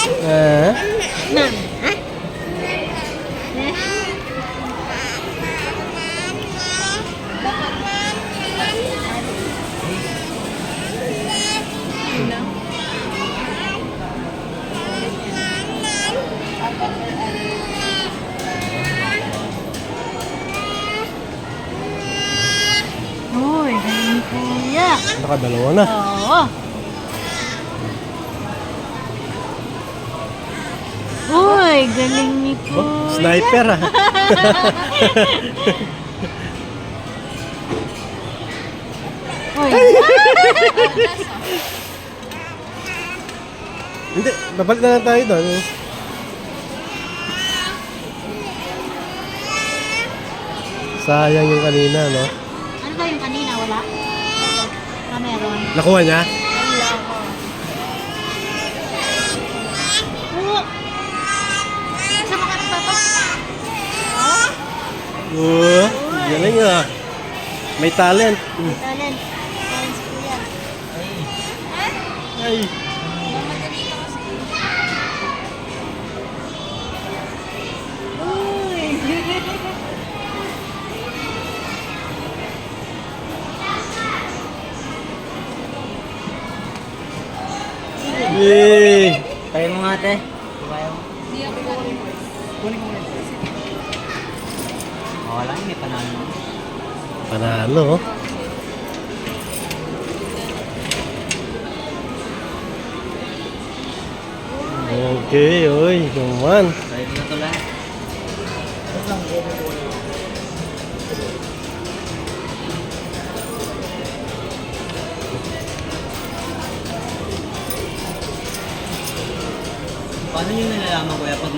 Ah, Mama. Uy, galing kuya. nakadalawa na. Oo. Uy, galing ni kuya. Oh, sniper ah. Uy. Hindi, babalik na lang tayo doon. Sayang yung kanina, no? Ano ba yung kanina? Wala? Meron. Nakuha niya? Wala ko. Oo. Saan mo ka nagpapa? Oo, galing ah. May talent. Talent. Talent si kuya. Ay. Uy. Yay! Tayo mo nga, te. Wala, may panalo. Panalo. Oh. Okay, oy, naman. Tayo na to lahat. Paano nyo nalalaman, kuya, pag